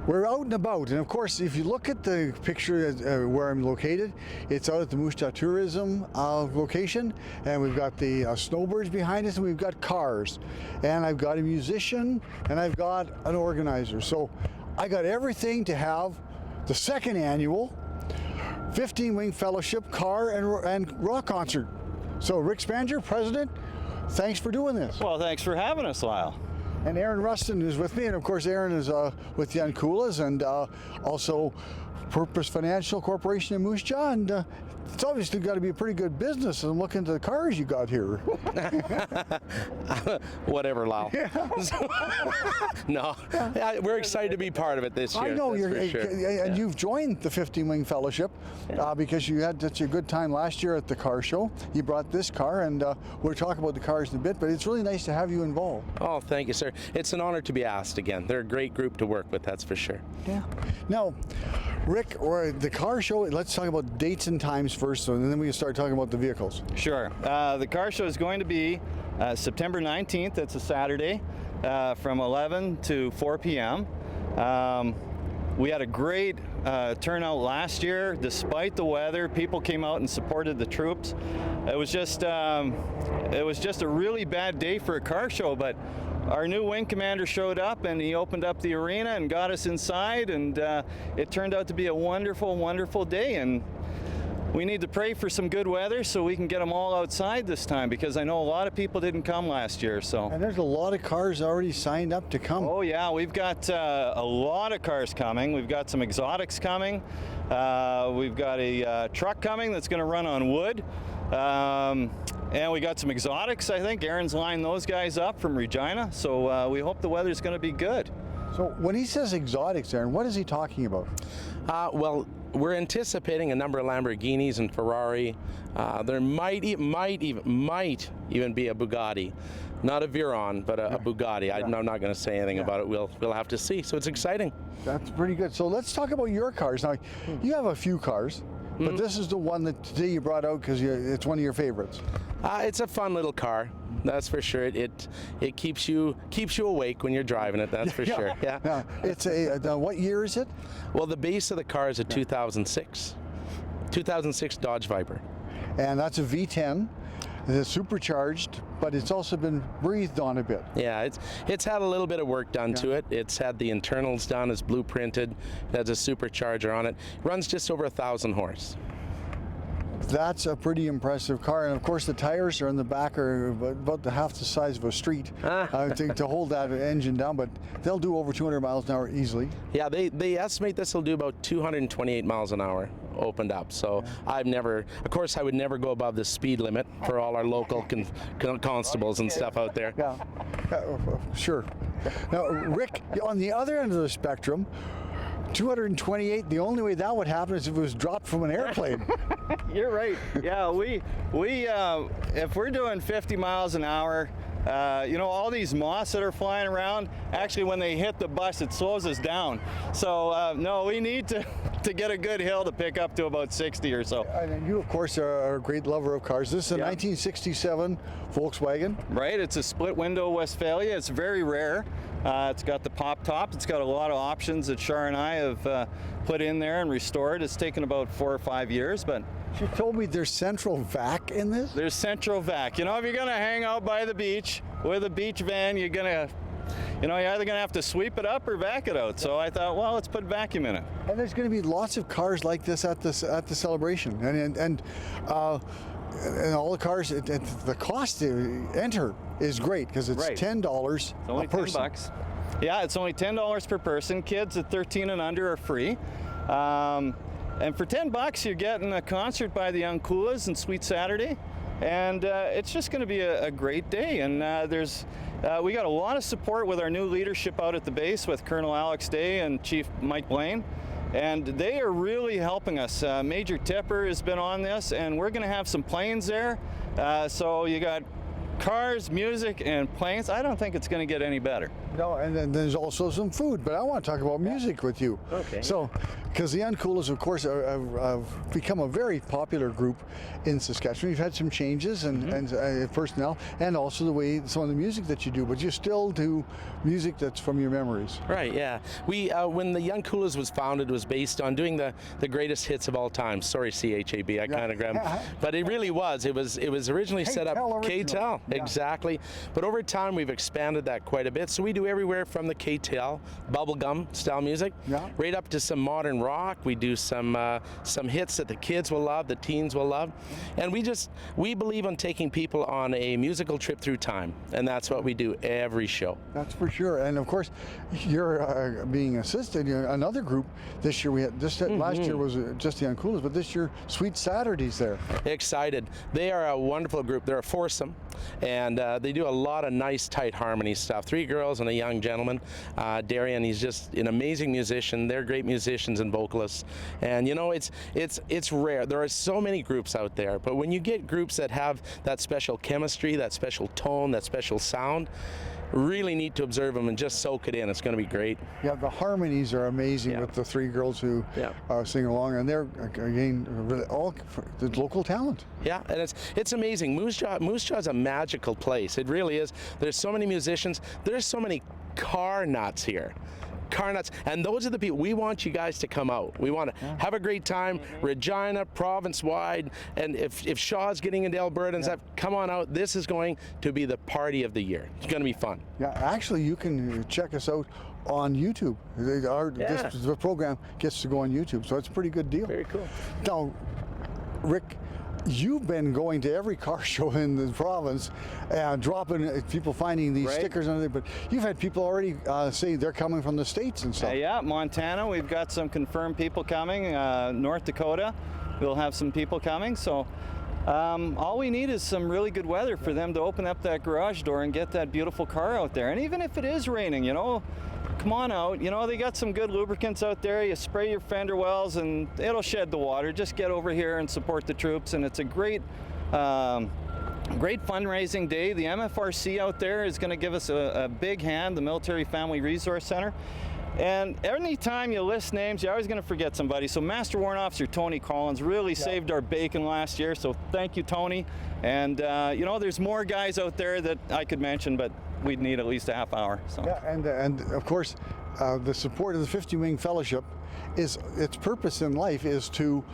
We're out and about, and of course, if you look at the picture where I'm located, it's out at the MJTW tourism location, and we've got the snowbirds behind us, and we've got cars, and I've got a musician, and I've got an organizer. So I got everything to have the second annual 15 Wing Fellowship Car and Rock Concert. So Rick Spanger, President, thanks for doing this. Well, thanks for having us, Lyle. And Aaron Rustin is with me, and of course Aaron is with the Unkulas and also Purpose Financial Corporation in Moose Jaw, and it's obviously got to be a pretty good business. And look into the cars you got here. Whatever, Lyle. Yeah. No, we're excited to be part of it this year. I know you're, sure. and you've joined the 15 Wing Fellowship because you had such a good time last year at the car show. You brought this car, and we'll talk about the cars in a bit, but it's really nice to have you involved. Oh, thank you, sir. It's an honor to be asked again. They're a great group to work with, that's for sure. Yeah. Now, Rick, or the car show, let's talk about dates and times first, and then we can start talking about the vehicles. Sure. The car show is going to be September 19th. That's a Saturday from 11 to 4 p.m. We had a great turnout last year. Despite the weather, people came out and supported the troops. It was just a really bad day for a car show, but our new wing commander showed up, and he opened up the arena and got us inside, and it turned out to be a wonderful, wonderful day. And we need to pray for some good weather so we can get them all outside this time, because I know a lot of people didn't come last year. So. And there's a lot of cars already signed up to come. Oh yeah, we've got a lot of cars coming. We've got some exotics coming. We've got a truck coming that's going to run on wood. And we got some exotics, I think. Aaron's lined those guys up from Regina, so we hope the weather's going to be good. So when he says exotics, Aaron, what is he talking about? Well, we're anticipating a number of Lamborghinis and Ferrari. There might even be a Bugatti. Not a Veyron, but a Bugatti. I'm not going to say anything about it. We'll have to see. So it's exciting. That's pretty good. So let's talk about your cars. Now, you have a few cars, but this is the one that today you brought out because it's one of your favorites. It's a fun little car, that's for sure. It keeps you awake when you're driving it, that's for sure. Yeah. Now, it's what year is it? Well, the base of the car is a 2006 Dodge Viper. And that's a V10. It's supercharged, but it's also been breathed on a bit. Yeah, it's had a little bit of work done to it. It's had the internals done, it's blueprinted, it has a supercharger on it. Runs just over 1,000 horse. That's a pretty impressive car, and of course the tires are in the back are about half the size of a street to hold that engine down, but they'll do over 200 miles an hour easily. Yeah, they estimate this will do about 228 miles an hour opened up. So I would never go above the speed limit for all our local constables and stuff out there. Yeah, sure. Now, Rick, on the other end of the spectrum, 228, the only way that would happen is if it was dropped from an airplane. You're right. Yeah, we if we're doing 50 miles an hour, all these moths that are flying around, actually when they hit the bus, it slows us down. So no, we need to get a good hill to pick up to about 60 or so. And you, of course, are a great lover of cars. This is a 1967 Volkswagen. Right, it's a split window Westphalia. It's very rare. It's got the pop top. It's got a lot of options that Shar and I have put in there and restored. It's taken about 4 or 5 years, but she told me there's central vac in this? There's central vac. If you're going to hang out by the beach with a beach van, you're either going to have to sweep it up or vac it out. So I thought, well, let's put vacuum in it. And there's going to be lots of cars like this at the celebration, and all the cars. The cost to enter is great because it's $10 it's only a person. $10. Yeah, it's only $10 per person. Kids at 13 and under are free. And for $10, you're getting a concert by the Unkulas and Sweet Saturday, and it's just going to be a great day. And we got a lot of support with our new leadership out at the base with Colonel Alex Day and Chief Mike Blaine, and they are really helping us. Major Tipper has been on this, and we're going to have some planes there. So you got cars, music, and planes, I don't think it's going to get any better. No, and then there's also some food, but I want to talk about music with you. Okay. So, because the Uncoolers, of course, have become a very popular group in Saskatchewan. You've had some changes and personnel, and also the way some of the music that you do, but you still do music that's from your memories. Right, yeah. We when the Young Coolers was founded, it was based on doing the greatest hits of all time. Sorry, CHAB, I kind of grabbed, but it really was. It was originally set up K-Tel. Yeah. Exactly. But over time, we've expanded that quite a bit. So we do everywhere from the K-Tel bubblegum style music, right up to some modern rock. We do some hits that the kids will love, the teens will love, and we believe on taking people on a musical trip through time, and that's what we do every show. That's for sure. And of course, you're being assisted. Another group this year we had. Last year was just the Uncoolers, but this year Sweet Saturdays there. Excited. They are a wonderful group. They're a foursome, and they do a lot of nice, tight harmony stuff. 3 girls and a young gentleman. Darian, he's just an amazing musician. They're great musicians and vocalists. And you know, it's rare. There are so many groups out there, but when you get groups that have that special chemistry, that special tone, that special sound, really need to observe them and just soak it in. It's going to be great. Yeah, the harmonies are amazing with the 3 girls who sing along, and they're again really all the local talent. Yeah, and it's amazing. Moose Jaw is a magical place. It really is. There's so many musicians. There's so many car nuts here. Car nuts, and those are the people we want you guys to come out. We want to have a great time, Regina, province-wide, and if Shaw's getting into Alberta and stuff, come on out. This is going to be the party of the year. It's going to be fun. Yeah, actually, you can check us out on YouTube. The program gets to go on YouTube, so it's a pretty good deal. Very cool. Now, Rick, you've been going to every car show in the province, dropping people finding these stickers and everything, but you've had people already say they're coming from the States and stuff. Yeah, Montana, we've got some confirmed people coming. North Dakota, we'll have some people coming. So all we need is some really good weather for them to open up that garage door and get that beautiful car out there. And even if it is raining, you know, come on out. You know, they got some good lubricants out there. You spray your fender wells and it'll shed the water. Just get over here and support the troops. And it's a great fundraising day. The MFRC out there is going to give us a big hand, the Military Family Resource Center. And anytime you list names, you're always going to forget somebody. So Master Warrant Officer Tony Collins really saved our bacon last year. So thank you, Tony. And, you know, there's more guys out there that I could mention, but we'd need at least a half hour. So. Yeah, and of course, the support of the 50 Wing Fellowship is its purpose in life is to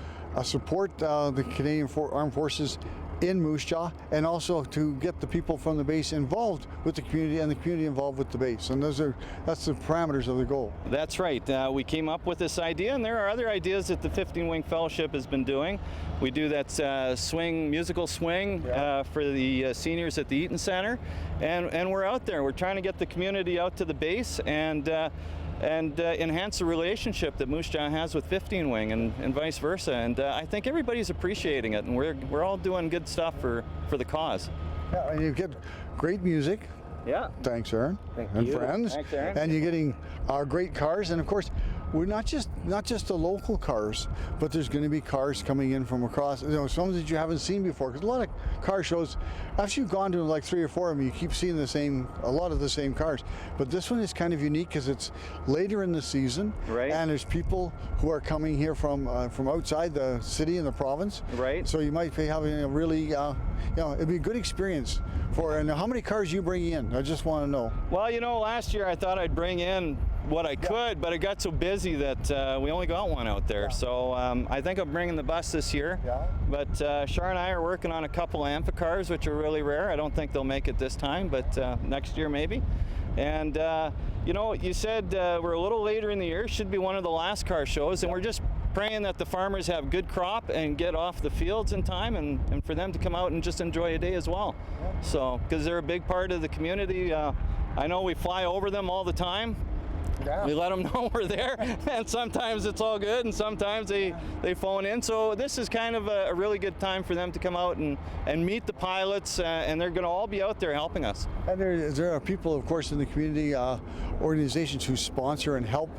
support the Canadian Armed Forces in Moose Jaw, and also to get the people from the base involved with the community and the community involved with the base. And that's the parameters of the goal. That's right. We came up with this idea, and there are other ideas that the 15 Wing Fellowship has been doing. We do that musical swing for the seniors at the Eaton Center, and we're out there. We're trying to get the community out to the base and enhance the relationship that Moose Jaw has with 15 Wing and vice versa. And I think everybody's appreciating it, and we're all doing good stuff for the cause. Yeah, and you get great music. Yeah. Thanks, Aaron. Thank and you. Friends. Thanks, Aaron. And you're getting great cars, and of course, we're not just the local cars, but there's going to be cars coming in from across. You know, some that you haven't seen before. Because a lot of car shows, after you've gone to like 3 or 4 of them, you keep seeing a lot of the same cars. But this one is kind of unique because it's later in the season, right? And there's people who are coming here from outside the city and the province, right? So you might be having a really, you know, it'd be a good experience. And how many cars you bring in? I just want to know. Well, you know, last year I thought I'd bring in what I could, but it got so busy that we only got one out there. So I think I'm bringing the bus this year. Yeah. But Shar and I are working on a couple amphicars, which are really rare. I don't think they'll make it this time, but next year maybe. And you know, you said we're a little later in the year. Should be one of the last car shows, and we're just praying that the farmers have good crop and get off the fields in time, and for them to come out and just enjoy a day as well. So, because they're a big part of the community. I know we fly over them all the time. Yeah. We let them know we're there, and sometimes it's all good, and sometimes they phone in. So this is kind of a really good time for them to come out and meet the pilots, and they're going to all be out there helping us. And there are people, of course, in the community organizations who sponsor and help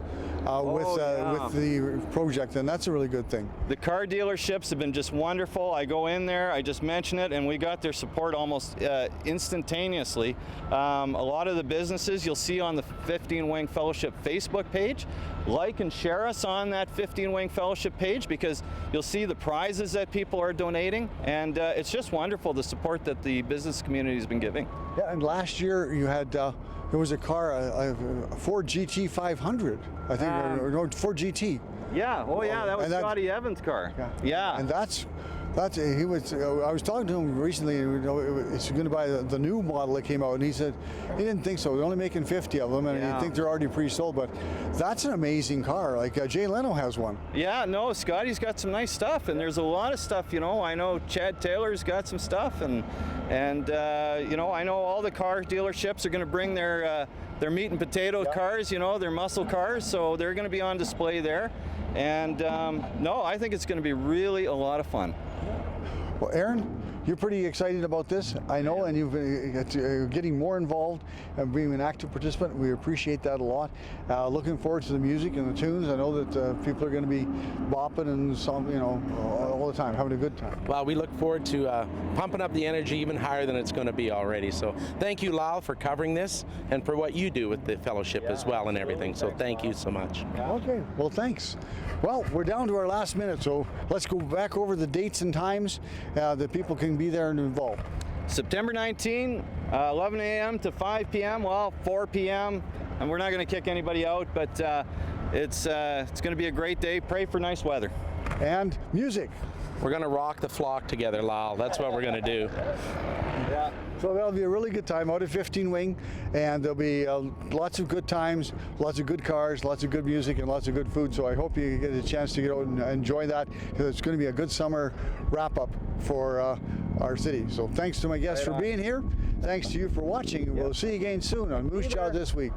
with the project, and that's a really good thing. The car dealerships have been just wonderful. I go in there, I just mention it, and we got their support almost instantaneously. A lot of the businesses you'll see on the 15 Wing Fellowship Facebook page, like and share us on that 15 Wing Fellowship page, because you'll see the prizes that people are donating, and it's just wonderful the support that the business community has been giving. Yeah, and last year you had there was a car, a Ford GT 500, I think, or no, Ford GT. Yeah, oh yeah, that was And Scotty Evans' car. Yeah. And that's he was. I was talking to him recently. It's going to buy the new model that came out, and he said he didn't think so. They're only making 50 of them, and Yeah. he think they're already pre-sold. But that's an amazing car. Like Jay Leno has one. Yeah, no, Scotty's got some nice stuff, and there's a lot of stuff. You know, I know Chad Taylor's got some stuff, and you know, I know all the car dealerships are going to bring their meat and potato cars. You know, their muscle cars, so they're going to be on display there. And no, I think it's going to be really a lot of fun. Well, Aaron, you're pretty excited about this, I know, and you've been getting more involved and being an active participant. We appreciate that a lot. Looking forward to the music and the tunes. I know that people are going to be bopping and some, you know, all the time, having a good time. Well, we look forward to pumping up the energy even higher than it's going to be already. So thank you, Lyle, for covering this and for what you do with the fellowship as well and everything. So thank you so much. Okay, well, thanks. Well, we're down to our last minute, so let's go back over the dates and times that people can be there and involved. September 19, 11 a.m. to 5 p.m. Well, 4 p.m. and we're not going to kick anybody out, but it's going to be a great day. Pray for nice weather. And music. We're going to rock the flock together, Lyle. That's what we're going to do. Yeah. So that'll be a really good time out at 15 Wing, and there'll be lots of good times, lots of good cars, lots of good music, and lots of good food. So I hope you get a chance to get out and enjoy that, because it's going to be a good summer wrap-up for our city. So thanks to my guests for being here. Thanks to you for watching. We'll see you again soon on Moose Jaw This Week.